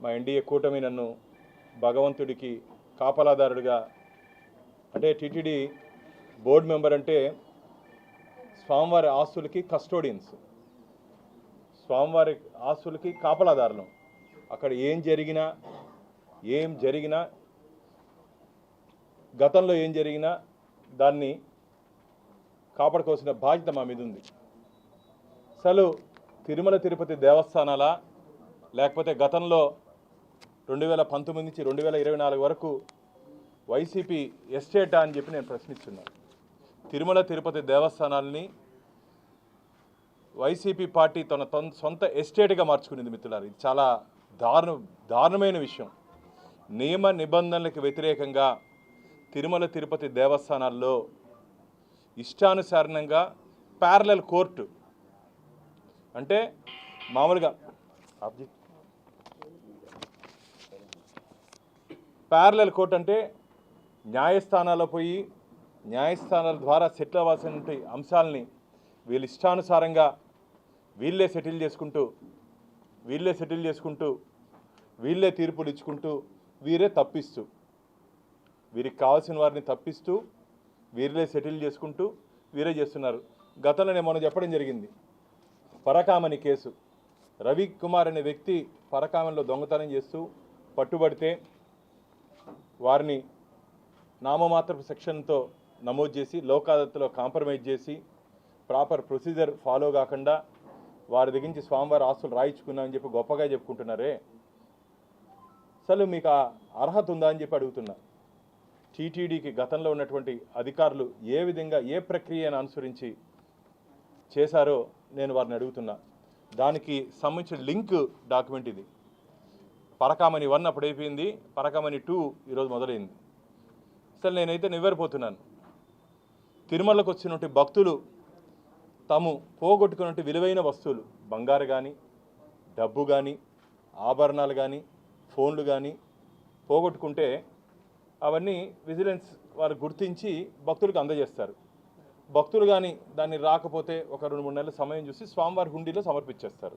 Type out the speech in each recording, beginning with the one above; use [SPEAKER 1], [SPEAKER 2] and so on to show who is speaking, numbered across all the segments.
[SPEAKER 1] మా ఎన్డీఏ కూటమి నన్ను భగవంతుడికి కాపలాదారుడిగా, అంటే టీటీడీ బోర్డు మెంబర్ అంటే స్వామివారి ఆస్తులకి కస్టోడియన్స్, స్వామివారి ఆస్తులకి కాపలాదారులం. అక్కడ ఏం జరిగినా గతంలో ఏం జరిగినా దాన్ని కాపాడుకోవాల్సిన బాధ్యత మా మీద ఉంది. అసలు తిరుమల తిరుపతి దేవస్థానాలా, లేకపోతే గతంలో 2019 నుంచి 2024 వరకు వైసీపీ ఎస్టేటా అని చెప్పి నేను ప్రశ్నిస్తున్నాను. తిరుమల తిరుపతి దేవస్థానాలని వైసీపీ పార్టీ తన సొంత ఎస్టేట్గా మార్చుకునేది మిత్రులారు. ఇది చాలా దారుణమైన విషయం. నియమ నిబంధనలకు వ్యతిరేకంగా తిరుమల తిరుపతి దేవస్థానాల్లో ఇష్టానుసారంగా ప్యారలల్ కోర్టు, అంటే మామూలుగా ప్యారలల్ కోర్టు అంటే న్యాయస్థానాల్లో పోయి న్యాయస్థానాల ద్వారా సెటిల్ అవ్వాల్సిన అంశాలని వీళ్ళు ఇష్టానుసారంగా వీళ్ళే సెటిల్ చేసుకుంటూ వీళ్ళే తీర్పులు ఇచ్చుకుంటూ వీరికి కావాల్సిన వారిని తప్పిస్తూ వీళ్ళే సెటిల్ చేసుకుంటూ వీరే చేస్తున్నారు. గతంలో నేను మొన్న చెప్పడం జరిగింది, పరకామణి కేసు. రవి కుమార్ అనే వ్యక్తి పరకామణిలో దొంగతనం చేస్తూ పట్టుబడితే వారిని నామమాత్రపు సెక్షన్తో నమోదు చేసి లోక్ అదాలత్లో కాంప్రమైజ్ చేసి ప్రాపర్ ప్రొసీజర్ ఫాలో కాకుండా వారి దగ్గర నుంచి స్వామివారి ఆస్తులు రాయించుకున్నామని చెప్పి గొప్పగా చెప్పుకుంటున్నారే. అసలు మీకు ఆ అర్హత ఉందా అని చెప్పి అడుగుతున్నా. టీటీడీకి గతంలో ఉన్నటువంటి అధికారులు ఏ విధంగా ఏ ప్రక్రియను అనుసరించి చేశారో నేను వారిని అడుగుతున్నా. దానికి సంబంధించిన లింక్ డాక్యుమెంట్ ఇది. పరకామణి 1 అప్పుడు అయిపోయింది, పరకామణి 2 ఈరోజు మొదలైంది. అసలు నేనైతే నివ్వెరపోతున్నాను. తిరుమలకు వచ్చినటువంటి భక్తులు తాము పోగొట్టుకున్నటువంటి విలువైన వస్తువులు, బంగారు కానీ, డబ్బు కానీ, ఆభరణాలు కానీ, ఫోన్లు కానీ పోగొట్టుకుంటే అవన్నీ విజిలెన్స్ వారు గుర్తించి భక్తులకు అందజేస్తారు. భక్తులు కానీ దాన్ని రాకపోతే ఒక 2-3 నెలల సమయం చూసి స్వామివారి హుండీలో సమర్పించేస్తారు.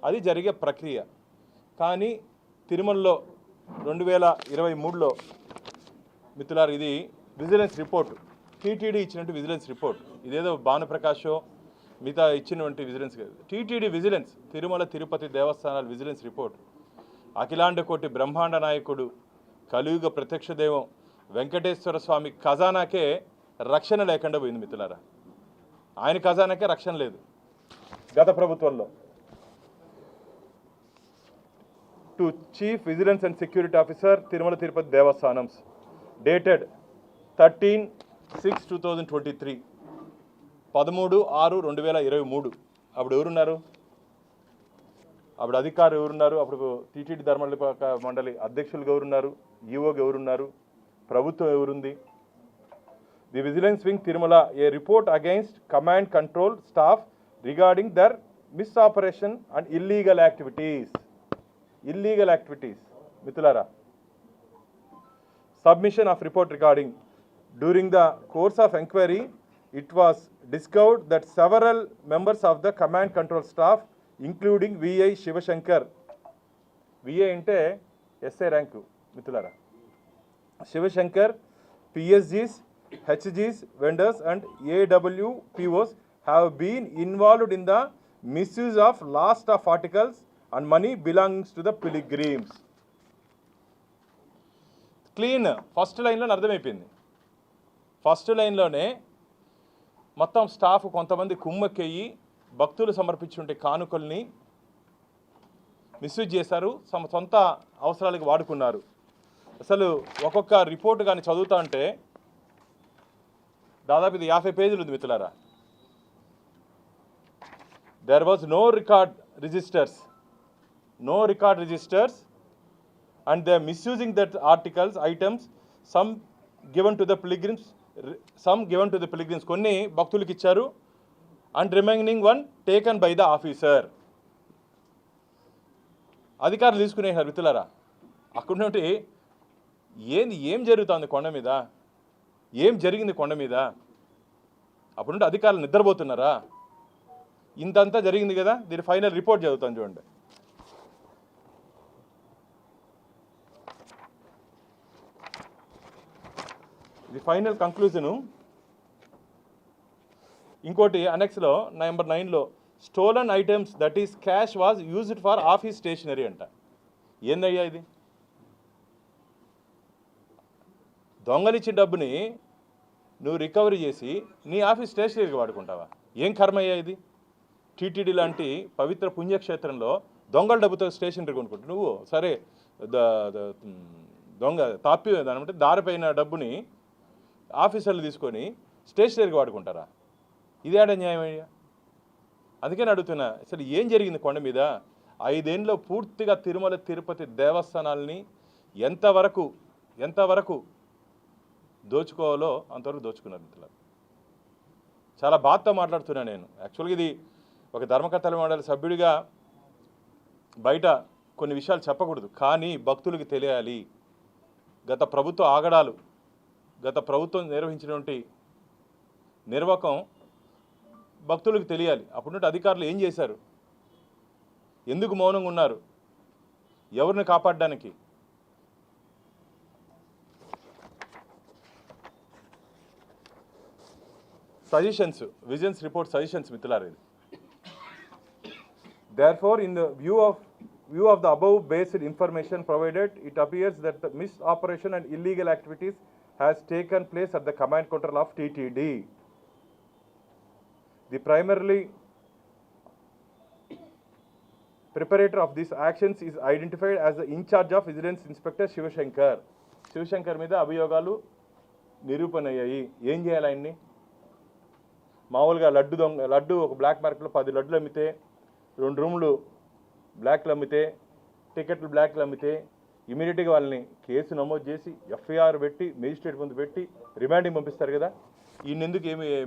[SPEAKER 1] అది జరిగే ప్రక్రియ. కానీ తిరుమలలో 2023లో మిత్రులారు, ఇది విజిలెన్స్ రిపోర్టు, టీటీడీ ఇచ్చినట్టు విజిలెన్స్ రిపోర్ట్. ఇదేదో భానుప్రకాషో మిగతా ఇచ్చినటువంటి విజిలెన్స్ కాదు. టీటీడీ విజిలెన్స్, తిరుమల తిరుపతి దేవస్థానాల విజిలెన్స్ రిపోర్ట్. అఖిలాండ కోటి బ్రహ్మాండ నాయకుడు, కలియుగ ప్రత్యక్ష దైవం వెంకటేశ్వర స్వామి ఖజానాకే రక్షణ లేకుండా పోయింది మిత్రులారా. ఆయన ఖజానాకే రక్షణ లేదు గత ప్రభుత్వంలో. To chief vigilance and security officer Tirumala Tirupati Devasthanams dated 13/6/2023, 13/6/2023. అప్పుడు ఎవరున్నారు? అప్పుడు అధికారులు ఎవరున్నారు? అప్పుడు టీటీడీ ధర్మనిరపేక్ష మండలి అధ్యక్షులు ఎవరున్నారు? ఈఓగా ఎవరున్నారు? ప్రభుత్వం ఎవరుంది? The vigilance wing Tirumala a report against command control staff regarding their mis operation and illegal activities మిత్రులారా. Submission of report regarding during the course of inquiry it was discovered that several members of the command control staff including VI Shivashankar, VI అంటే SI rank మిత్రులారా, Shivashankar, PSGs, HGs, vendors and AWPOs have been involved in the misuse of lost of articles and money belongs to the pilgrims. Clean first లైన్లో అర్థమైపోయింది. First లైన్లోనే మొత్తం staff కొంతమంది కుమ్మక్కెయ్యి భక్తులు సమర్పించుంటే కానుకల్ని misuse చేశారు, సొంత అవసరాలకు వాడుకున్నారు. అసలు ఒక్కొక్క రిపోర్టు కానీ చదువుతా అంటే దాదాపు ఇది 50 పేజీలు ఉంది మిత్రులారా. There was no record registers and they are misusing that articles, items, some given to the pilgrims, కొన్ని భక్తులకు ఇచ్చారు, and remaining one taken by the officer. అధికారులు తీసుకునేసారు మిత్రులారా. అక్కడ నుండి ఏం జరుగుతుంది కొండ మీద, ఏం జరిగింది కొండ మీద? అప్పుడు నుండి అధికారులు నిద్రపోతున్నారా? ఇంతంతా జరిగింది కదా. దీని ఫైనల్ రిపోర్ట్ చదువుతాను చూడండి. ది ఫైనల్ కంక్లూజను ఇంకోటి అనెక్స్లో నెంబర్ 9లో stolen items that is cash was used for office stationery అంట. ఏందయ్యా ఇది? దొంగలిచ్చిన డబ్బుని నువ్వు రికవరీ చేసి నీ ఆఫీస్ స్టేషనరీకి వాడుకుంటావా? ఏం కర్మయ్యా ఇది? టీటీడీ లాంటి పవిత్ర పుణ్యక్షేత్రంలో దొంగల డబ్బుతో స్టేషనరీ కొనుక్కుంటు నువ్వు సరే దొంగ దాని దారిపోయిన డబ్బుని ఆఫీసర్లు తీసుకొని స్టేషనరీకి వాడుకుంటారా? ఇదేడ న్యాయమయ్యా? అందుకని అడుగుతున్నా, అసలు ఏం జరిగింది కొండ మీద? 5 ఏళ్ళలో పూర్తిగా తిరుమల తిరుపతి దేవస్థానాలని ఎంతవరకు దోచుకోవాలో అంతవరకు దోచుకున్నారు మిత్రులారా. చాలా బాధతో మాట్లాడుతున్నా నేను. యాక్చువల్గా ఇది ఒక ధర్మకర్తల మండలి సభ్యుడిగా బయట కొన్ని విషయాలు చెప్పకూడదు, కానీ భక్తులకు తెలియాలి. గత ప్రభుత్వ ఆగడాలు, గత ప్రభుత్వం నిర్వహించినటువంటి నిర్వాకం భక్తులకు తెలియాలి. అప్పుడున్నట్టు అధికారులు ఏం చేశారు? ఎందుకు మౌనంగా ఉన్నారు? ఎవరిని కాపాడడానికి? సజెషన్స్, విజిలెన్స్ రిపోర్ట్ సజెషన్స్ మిత్రులారా ఇది. Therefore, in the view of the above based information provided, it appears that the misoperation and illegal activities has taken place at the command control of TTD. The primarily preparator of these actions is identified as the in charge of Vigilance Inspector Shivashankar. Shivashankar మీద అభియోగాలు నిరూపణ అయ్యాయి. ఏం చేయాలి ఆయన్ని? మామూలుగా లడ్డు ఒక black మార్కెట్లో 10 లడ్డులు అమ్మితే, 2 రూములు బ్లాక్లు అమ్మితే, టికెట్లు బ్లాక్లు అమ్మితే ఇమీడియట్గా వాళ్ళని కేసు నమోదు చేసి ఎఫ్ఐఆర్ పెట్టి మేజిస్ట్రేట్ ముందు పెట్టి రిమాండింగ్ పంపిస్తారు కదా.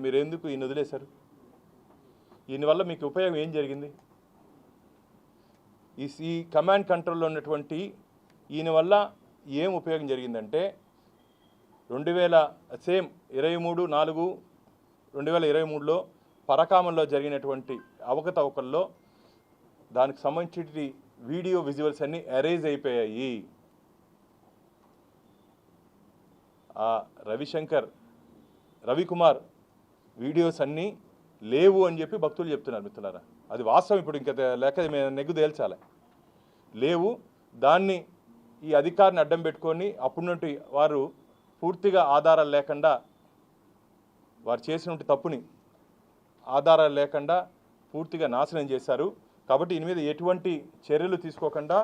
[SPEAKER 1] మీరు ఎందుకు ఈయన వదిలేశారు? దీనివల్ల మీకు ఉపయోగం ఏం జరిగింది? ఈ కమాండ్ కంట్రోల్లో ఉన్నటువంటి ఈయన వల్ల ఏం ఉపయోగం జరిగిందంటే 23/4/2023లో పరకామంలో జరిగినటువంటి అవకతవకల్లో దానికి సంబంధించి వీడియో విజువల్స్ అన్నీ ఎరేజ్ అయిపోయాయి. ఆ రవికుమార్ వీడియోస్ అన్నీ లేవు అని చెప్పి భక్తులు చెప్తున్నారు మిత్రులారా. అది వాస్తవం. ఇప్పుడు ఇంకా లెక్క నెగ్గు తేల్చాలి. లేవు. దాన్ని ఈ అధికారిని అడ్డం పెట్టుకొని అప్పుడున్నట్టు వారు పూర్తిగా ఆధారాలు లేకుండా, వారు చేసినటువంటి తప్పుని ఆధారాలు లేకుండా పూర్తిగా నాశనం చేశారు. కాబట్టి దీని మీద ఎటువంటి చర్యలు తీసుకోకుండా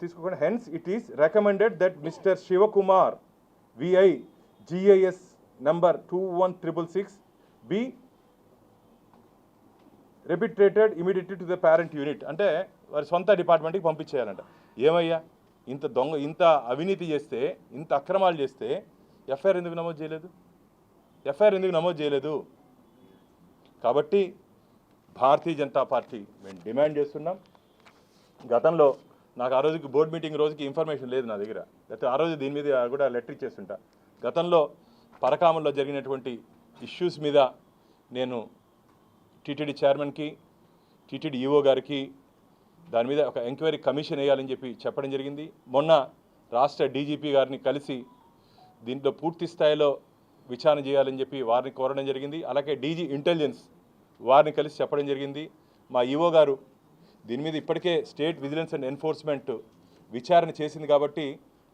[SPEAKER 1] తీసుకోకుండా hence it is recommended that Mr Shivakumar VI GIS number 21666 be repatriated immediately to the parent unit. అంటే వారి సొంత డిపార్ట్మెంట్కి పంపించేయాలంట. ఏమయ్యా, ఇంత అవినీతి చేస్తే, ఇంత అక్రమాలు చేస్తే ఎఫ్ఐఆర్ ఎందుకు నమోదు చేయలేదు? కాబట్టి భారతీయ జనతా పార్టీ మేము డిమాండ్ చేస్తున్నాం. గతంలో నాకు ఆ రోజుకి బోర్డు మీటింగ్ రోజుకి ఇన్ఫర్మేషన్ లేదు నా దగ్గర, లేకపోతే ఆ రోజు దీని మీద కూడా లెటర్ ఇచ్చేస్తుంటా. గతంలో పరకామంలో జరిగినటువంటి ఇష్యూస్ మీద నేను టీటీడీ చైర్మన్కి, టీటీడీ ఈఓ గారికి దాని మీద ఒక ఎంక్వైరీ కమిషన్ వేయాలని చెప్పడం జరిగింది. మొన్న రాష్ట్ర డీజీపీ గారిని కలిసి దీంట్లో పూర్తి స్థాయిలో విచారణ చేయాలని చెప్పి వారిని కోరడం జరిగింది. అలాగే డీజీ ఇంటెలిజెన్స్ వారిని కలిసి చెప్పడం జరిగింది. మా ఈఓ గారు దీని మీద ఇప్పటికే స్టేట్ విజిలెన్స్ అండ్ ఎన్ఫోర్స్మెంట్ విచారణ చేసింది. కాబట్టి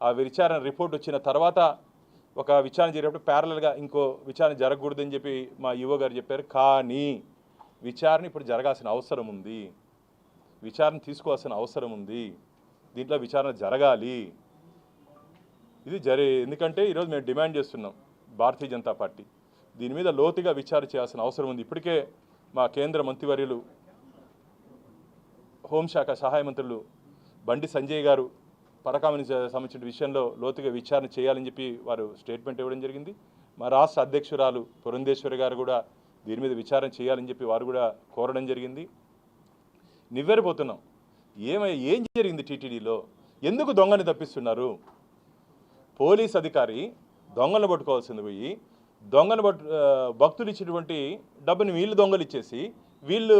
[SPEAKER 1] ఆ విచారణ రిపోర్ట్ వచ్చిన తర్వాత ఒక విచారణ జరిగినప్పుడు ప్యారలల్గా ఇంకో విచారణ జరగకూడదని చెప్పి మా ఈఓ గారు చెప్పారు. కానీ విచారణ ఇప్పుడు జరగాల్సిన అవసరం ఉంది, విచారణ తీసుకోవాల్సిన అవసరం ఉంది. దీంట్లో విచారణ జరగాలి. ఇది ఎందుకంటే ఈరోజు మేము డిమాండ్ చేస్తున్నాం భారతీయ జనతా పార్టీ దీని మీద లోతుగా విచారణ చేయాల్సిన అవసరం ఉంది. ఇప్పటికే మా కేంద్ర మంత్రివర్యులు, హోంశాఖ సహాయ మంత్రులు బండి సంజయ్ గారు పరకామని సంబంధించిన విషయంలో లోతుగా విచారణ చేయాలని చెప్పి వారు స్టేట్మెంట్ ఇవ్వడం జరిగింది. మా రాష్ట్ర అధ్యక్షురాలు పురంధేశ్వరి గారు కూడా దీని మీద విచారణ చేయాలని చెప్పి వారు కూడా కోరడం జరిగింది. నివ్వెరపోతున్నాం. ఏం జరిగింది టీటీడీలో? ఎందుకు దొంగని తప్పిస్తున్నారు? పోలీస్ అధికారి దొంగలను పట్టుకోవాల్సింది పోయి భక్తులు ఇచ్చినటువంటి డబ్బుని వీళ్ళు దొంగలు ఇచ్చేసి వీళ్ళు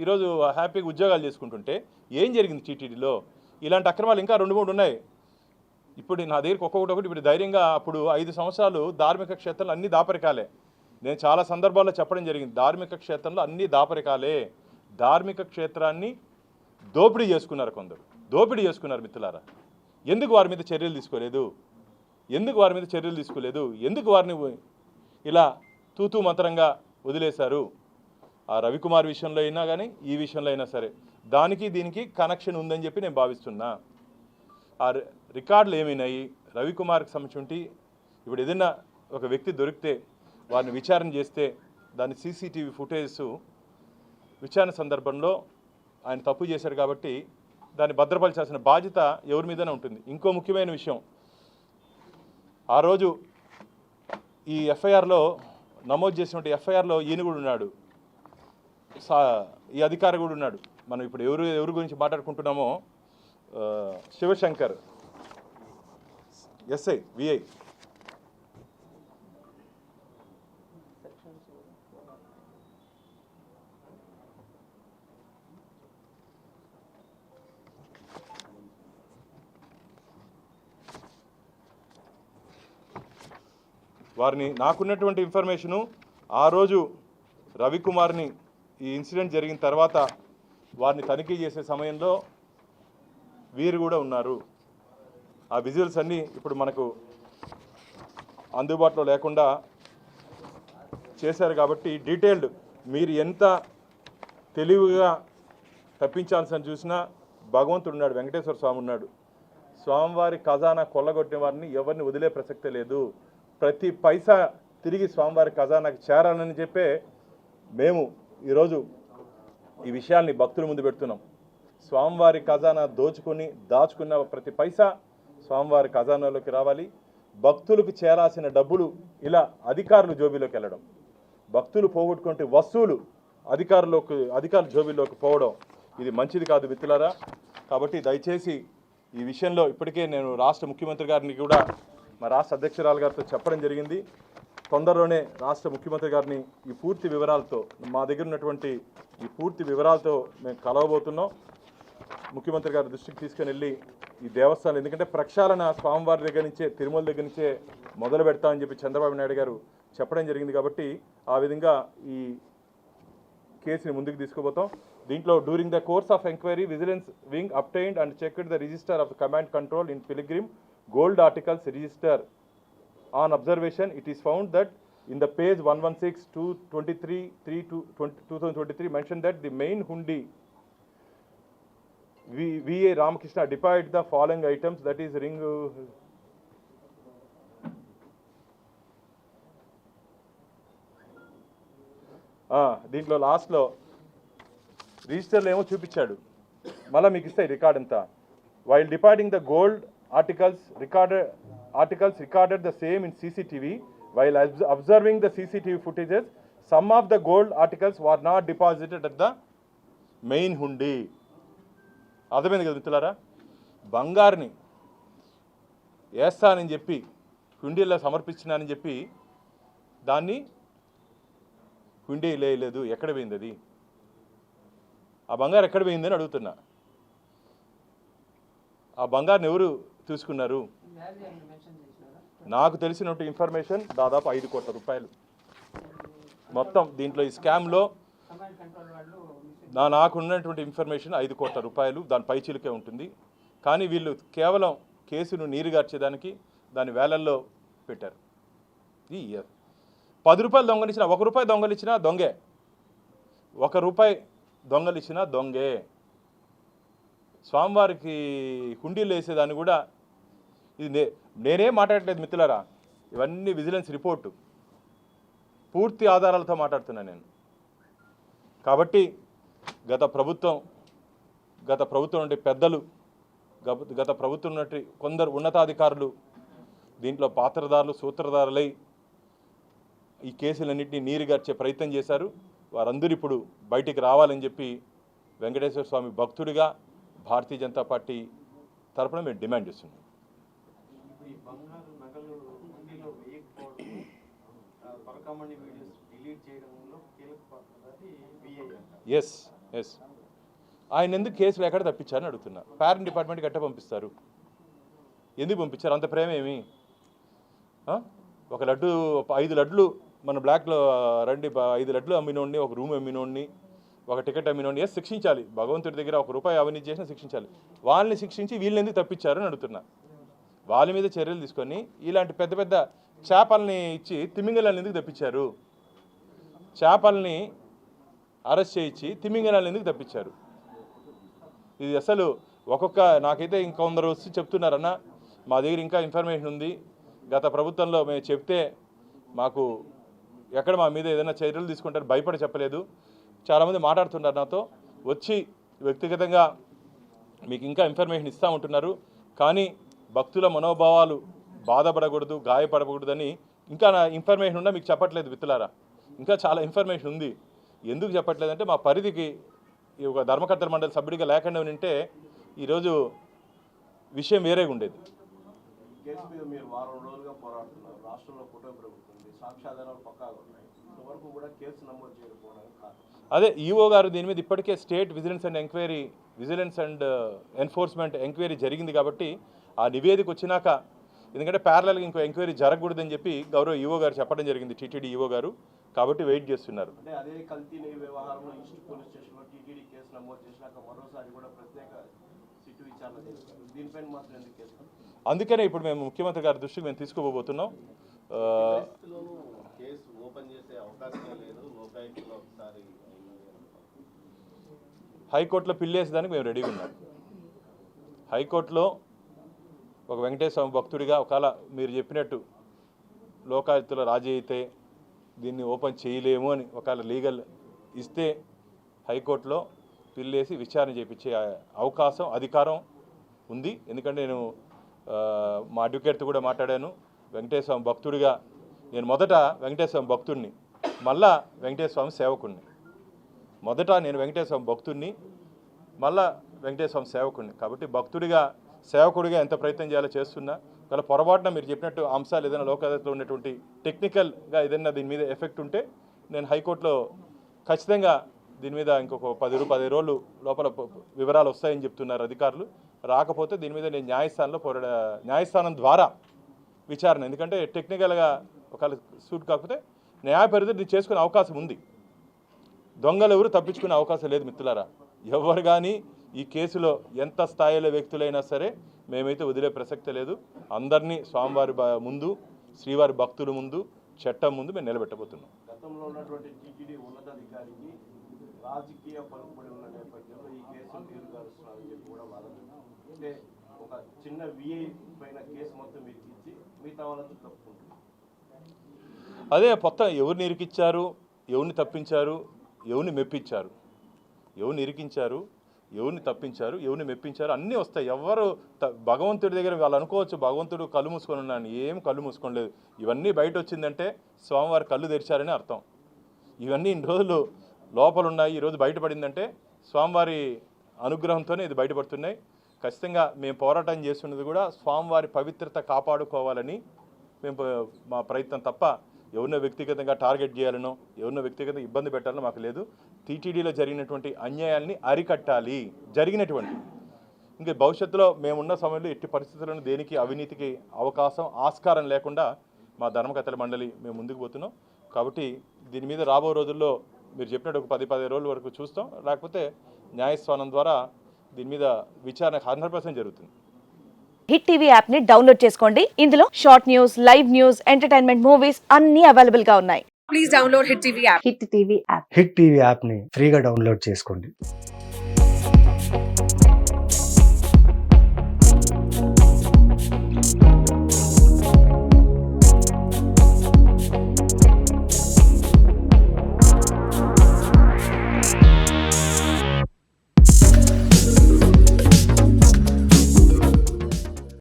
[SPEAKER 1] ఈరోజు హ్యాపీగా ఉద్యోగాలు చేసుకుంటుంటే ఏం జరిగింది టీటీడీలో? ఇలాంటి అక్రమాలు ఇంకా 2-3 ఉన్నాయి. ఇప్పుడు నా దగ్గరికి ఒక్కొక్కటి ఇప్పుడు ధైర్యంగా అప్పుడు 5 సంవత్సరాలు ధార్మిక క్షేత్రంలో అన్ని దాపరికాలే. నేను చాలా సందర్భాల్లో చెప్పడం జరిగింది, ధార్మిక క్షేత్రంలో అన్ని దాపరికాలే. ధార్మిక క్షేత్రాన్ని దోపిడీ చేసుకున్నారు కొందరు, దోపిడీ చేసుకున్నారు మిత్రులారా. ఎందుకు వారి మీద చర్యలు తీసుకోలేదు? ఎందుకు వారిని ఇలా తూతూ మంత్రంగా వదిలేశారు? ఆ రవికుమార్ విషయంలో అయినా కానీ ఈ విషయంలో అయినా సరే దానికి దీనికి కనెక్షన్ ఉందని చెప్పి నేను భావిస్తున్నా. ఆ రికార్డులు ఏమైనాయి? రవికుమార్కి సంబంధించి ఇప్పుడు ఏదైనా ఒక వ్యక్తి దొరికితే వారిని విచారణ చేస్తే దాని సీసీటీవీ ఫుటేజెస్ విచారణ సందర్భంలో ఆయన తప్పు చేశారు కాబట్టి దాన్ని భద్రపరచాల్సిన బాధ్యత ఎవరి మీదనే ఉంటుంది. ఇంకో ముఖ్యమైన విషయం, ఆ రోజు ఈ ఎఫ్ఐఆర్లో నమోదు చేసినటువంటి ఎఫ్ఐఆర్లో ఈయన కూడా ఉన్నాడు, ఈ అధికారి కూడా ఉన్నాడు. మనం ఇప్పుడు ఎవరి గురించి మాట్లాడుకుంటున్నామో శివశంకర్ ఎస్ఐ విఐ. వారిని నాకున్నటువంటి ఇన్ఫర్మేషను ఆ రోజు రవికుమార్ని ఈ ఇన్సిడెంట్ జరిగిన తర్వాత వారిని తనిఖీ చేసే సమయంలో వీరు కూడా ఉన్నారు. ఆ విజువల్స్ అన్నీ ఇప్పుడు మనకు అందుబాటులో లేకుండా చేశారు కాబట్టి డీటెయిల్డ్ మీరు ఎంత తెలివిగా తప్పించాల్సిన చూసినా భగవంతుడు ఉన్నాడు, వెంకటేశ్వర స్వామి ఉన్నాడు. స్వామివారి ఖజానా కొల్లగొట్టిన వారిని ఎవరిని వదిలే ప్రసక్తే లేదు. ప్రతి పైసా తిరిగి స్వామివారి ఖజానాకి చేరాలని చెప్పే మేము ఈరోజు ఈ విషయాల్ని భక్తుల ముందు పెడుతున్నాం. స్వామివారి ఖజానా దాచుకున్న ప్రతి పైసా స్వామివారి ఖజానాలోకి రావాలి. భక్తులకు చేరాల్సిన డబ్బులు ఇలా అధికారుల జోబీలోకి వెళ్ళడం, భక్తులు పోగొట్టుకుంటే వస్తువులు అధికారుల జోబీలోకి పోవడం ఇది మంచిది కాదు మిత్రులారా. కాబట్టి దయచేసి ఈ విషయంలో ఇప్పటికే నేను రాష్ట్ర ముఖ్యమంత్రి గారిని కూడా మా రాష్ట్ర అధ్యక్షురాలు గారితో చెప్పడం జరిగింది. తొందరలోనే రాష్ట్ర ముఖ్యమంత్రి గారిని ఈ పూర్తి వివరాలతో, మా దగ్గర ఉన్నటువంటి ఈ పూర్తి వివరాలతో మేము కలవబోతున్నాం. ముఖ్యమంత్రి గారి దృష్టికి తీసుకుని వెళ్ళి ఈ దేవస్థానం, ఎందుకంటే ప్రక్షాళన స్వామివారి దగ్గర నుంచే, తిరుమల దగ్గర నుంచే మొదలు పెడతామని చెప్పి చంద్రబాబు నాయుడు గారు చెప్పడం జరిగింది. కాబట్టి ఆ విధంగా ఈ కేసుని ముందుకు తీసుకుపోతాం. దీంట్లో during the course of enquiry vigilance wing obtained and checked the register of the command control in pilgrim gold articles register. On observation, it is found that in the page 116-223-2023 mentioned that the main hundi V.A. Ramakrishna deployed the following items, that is ring, దీంట్లో లాస్ట్లో రిజిస్టర్లో ఏమో చూపించాడు, మళ్ళీ మీకు ఇస్తాయి record అంతా. While departing the gold articles recorded the same in CCTV. While observing the CCTV footages, some of the gold articles were not deposited at the main hundi. అర్థమైంది కదా మిత్రులారా? బంగారుని వేస్తానని చెప్పి హుండీలో సమర్పించినానని చెప్పి దాన్ని హుండీ లేదు. ఎక్కడ పోయింది అది? ఆ బంగారు ఎక్కడ పోయిందని అడుగుతున్నా. ఆ బంగారుని ఎవరు తీసుకున్నారు? నాకు తెలిసినట్టు ఇన్ఫర్మేషన్ దాదాపు 5 కోట్ల రూపాయలు మొత్తం దీంట్లో ఈ స్కామ్లో. నాకు ఉన్నటువంటి ఇన్ఫర్మేషన్ 5 కోట్ల రూపాయలు, దాని పైచిలుకే ఉంటుంది. కానీ వీళ్ళు కేవలం కేసును నీరుగార్చేదానికి దాని వేలల్లో పెట్టారు. ఈ 10 రూపాయలు దొంగలిచ్చినా, 1 రూపాయి దొంగలిచ్చినా దొంగే, 1 రూపాయి దొంగలిచ్చినా దొంగే. స్వామివారికి హుండీలు వేసేదాన్ని కూడా ఇది నేనేం మాట్లాడట్లేదు మిత్రులారా, ఇవన్నీ విజిలెన్స్ రిపోర్టు పూర్తి ఆధారాలతో మాట్లాడుతున్నాను నేను. కాబట్టి గత ప్రభుత్వం నుండి పెద్దలు, గత ప్రభుత్వం నుండి కొందరు ఉన్నతాధికారులు దీంట్లో పాత్రదారులు, సూత్రధారులై ఈ కేసులన్నింటినీ నీరుగార్చే ప్రయత్నం చేశారు. వారందరూ ఇప్పుడు బయటికి రావాలని చెప్పి వెంకటేశ్వర స్వామి భక్తుడిగా భారతీయ జనతా పార్టీ తరఫున మేము డిమాండ్ చేస్తున్నాం. Yes, yes. ఆయన ఎందుకు కేసులు ఎక్కడ తప్పించారని అడుగుతున్నా. పేరెంట్ డిపార్ట్మెంట్కి ఎట్ట పంపిస్తారు? ఎందుకు పంపించారు? అంత ప్రేమ ఏమి? ఒక లడ్డు 5 లడ్లు మన బ్లాక్లో రండి 5 లడ్లు అమ్మినోడిని, ఒక రూమ్ అమ్మినోడిని, ఒక టికెట్ అమ్మినోడిని శిక్షించాలి. భగవంతుడి దగ్గర ₹1 అవినీతి చేసినా శిక్షించాలి. వాళ్ళని శిక్షించి వీళ్ళని ఎందుకు తప్పించారని అడుగుతున్నా. వాళ్ళ మీద చర్యలు తీసుకొని ఇలాంటి పెద్ద పెద్ద చేపల్ని ఇచ్చి తిమింగలాన్ని ఎందుకు తప్పించారు? చేపల్ని అరెస్ట్ చేయించి తిమింగలాన్ని ఎందుకు తప్పించారు? ఇది అసలు నాకైతే ఇంకొందరు వచ్చి చెప్తున్నారన్న మా దగ్గర ఇంకా ఇన్ఫర్మేషన్ ఉంది, గత ప్రభుత్వంలో మేము చెప్తే మాకు ఎక్కడ మా మీద ఏదైనా చర్యలు తీసుకుంటారు భయపడి చెప్పలేదు. చాలామంది మాట్లాడుతున్నారు నాతో వచ్చి వ్యక్తిగతంగా మీకు ఇంకా ఇన్ఫర్మేషన్ ఇస్తూ ఉంటున్నారు. కానీ భక్తుల మనోభావాలు బాధపడకూడదు, గాయపడకూడదని ఇంకా నా ఇన్ఫర్మేషన్ ఉన్నా మీకు చెప్పట్లేదు మిత్రులారా. ఇంకా చాలా ఇన్ఫర్మేషన్ ఉంది. ఎందుకు చెప్పట్లేదంటే మా పరిధికి ఒక ధర్మకర్తల మండలి సభ్యుడిగా లేకుండా ఉంటే ఈరోజు విషయం వేరేగా ఉండేది.
[SPEAKER 2] కేసు మీద మీరు వారం రోజులుగా పోరాడుతున్నారు. రాష్ట్రంలో కూటమి ప్రభుత్వం ఉంది, సాక్ష్యాధారాలు పక్కాగా ఉన్నాయి. ఇంతవరకు కూడా కేసు నమోదు చేయకపోవడానికి కారణం
[SPEAKER 1] అదే ఈఓ గారు దీని మీద ఇప్పటికే state vigilance and enforcement enquiry జరిగింది కాబట్టి ఆ నివేదిక వచ్చినాక, ఎందుకంటే ప్యారలల్గా ఇంకో ఎంక్వైరీ జరగకూడదని చెప్పి గౌరవ ఈఓ గారు చెప్పడం జరిగింది, టీటీడీ ఈఓ గారు. కాబట్టి వెయిట్ చేస్తున్నారు.
[SPEAKER 2] అంటే అదే కల్తీ వ్యవహారంలో ఈస్ట్ పోలీస్ స్టేషన్లో టీటీడీ కేసు నమోదు చేసినాక మరోసారి కూడా ప్రత్యేక సిట్టు విచారణ చేస్తారు. దీనిపైన మాత్రం ఎందుకు కేసు?
[SPEAKER 1] అందుకనే ఇప్పుడు మేము ముఖ్యమంత్రి గారి దృష్టికి మేము తీసుకోబోతున్నాం.
[SPEAKER 2] కేసు ఓపెన్ చేసే అవకాశం లేదు.
[SPEAKER 1] హైకోర్టులో పిల్లేసేదానికి మేము రెడీగా ఉన్నాం. హైకోర్టులో ఒక వెంకటేశ్వర స్వామి భక్తుడిగా ఒకవేళ మీరు చెప్పినట్టు లోకాయుక్తలో రాజీ అయితే దీన్ని ఓపెన్ చేయలేము అని ఒకవేళ లీగల్ ఇస్తే హైకోర్టులో పిల్లేసి విచారణ చేయించే అవకాశం, అధికారం ఉంది. ఎందుకంటే నేను మా అడ్వకేట్తో కూడా మాట్లాడాను. వెంకటేశ్వర స్వామి భక్తుడిగా నేను మొదట వెంకటేశ్వర స్వామి భక్తుడిని, మళ్ళా వెంకటేశ్వర స్వామి సేవకుడిని. మొదట నేను వెంకటేశ్వర స్వామి భక్తుడిని, మళ్ళా వెంకటేశ్వర స్వామి సేవకుడిని. కాబట్టి భక్తుడిగా సేవకుడిగా ఎంత ప్రయత్నం చేయాలో చేస్తున్నా. ఒకవేళ పొరపాటున మీరు చెప్పినట్టు అంశాలు ఏదైనా లోకాయుక్తలో ఉన్నటువంటి టెక్నికల్గా ఏదైనా దీని మీద ఎఫెక్ట్ ఉంటే నేను హైకోర్టులో ఖచ్చితంగా దీని మీద ఇంకొక 10 రోజులు లోపల వివరాలు వస్తాయని చెప్తున్నారు అధికారులు. రాకపోతే దీని మీద నేను న్యాయస్థానం ద్వారా విచారణ, ఎందుకంటే టెక్నికల్గా ఒకవేళ సూట్ కాకపోతే న్యాయ పరిధి చేసుకునే అవకాశం ఉంది. దొంగలు ఎవరు తప్పించుకునే అవకాశం లేదు మిత్రులారా. ఎవరు కానీ ఈ కేసులో ఎంత స్థాయిలో వ్యక్తులైనా సరే మేమైతే వదిలే ప్రసక్తి లేదు. అందరినీ స్వామివారి ముందు, శ్రీవారి భక్తుల ముందు, చట్టం ముందు మేము నిలబెట్టబోతున్నాం.
[SPEAKER 2] గతంలో ఉన్నటువంటి టీటీడీ ఉన్నతాధికారికి రాజకీయ పలుకుబడి ఉన్న నేపథ్యంలో ఈ కేసు తీరుగారుస్తున్నారని చెప్పి కూడా వాదన. అంటే ఒక చిన్న విఐ పైన కేసు మొత్తం ఇరికించి మిగతా వాళ్ళందరూ తప్పుకుంటున్నారు.
[SPEAKER 1] అదే మొత్తం ఎవరిని ఇరికిచ్చారు, ఎవరిని తప్పించారు, ఎవరిని మెప్పించారు, ఎవరిని ఇరికించారు, ఎవరిని తప్పించారు, ఎవరిని మెప్పించారు అన్నీ వస్తాయి. ఎవరు భగవంతుడి దగ్గర వాళ్ళు అనుకోవచ్చు భగవంతుడు కళ్ళు మూసుకొని ఉన్నాను, ఏం కళ్ళు మూసుకోలేదు. ఇవన్నీ బయట వచ్చిందంటే స్వామివారి కళ్ళు తెరిచారని అర్థం. ఇవన్నీ ఇన్ని రోజులు లోపల ఉన్నాయి, ఈరోజు బయటపడిందంటే స్వామివారి అనుగ్రహంతోనే ఇది బయటపడుతున్నాయి. ఖచ్చితంగా మేము పోరాటం చేస్తున్నది కూడా స్వామివారి పవిత్రత కాపాడుకోవాలని మేము మా ప్రయత్నం తప్ప ఎవరినో వ్యక్తిగతంగా టార్గెట్ చేయాలనో ఎవరినో వ్యక్తిగతంగా ఇబ్బంది పెట్టాలనో మాకు లేదు. టీటీడీలో జరిగినటువంటి అన్యాయాల్ని అరికట్టాలి. జరిగినటువంటి ఇంకా భవిష్యత్తులో మేమున్న సమయంలో ఎట్టి పరిస్థితులను దేనికి అవినీతికి అవకాశం ఆస్కారం లేకుండా మా ధర్మకర్తల మండలి మేము ముందుకు పోతున్నాం. కాబట్టి దీని మీద రాబో రోజుల్లో మీరు చెప్పినట్టు ఒక 10 రోజుల వరకు చూస్తాం. లేకపోతే న్యాయస్థానం ద్వారా దీని మీద విచారణ 100% జరుగుతుంది.
[SPEAKER 3] హిట్ టీవీ యాప్ ని డౌన్లోడ్ చేసుకోండి. ఇందులో short news, live news, entertainment movies అన్ని అవైలబుల్ గా ఉన్నాయి. Please download hit TV app.
[SPEAKER 4] Hit TV app ని ఫ్రీగా డౌన్లోడ్ చేసుకోండి.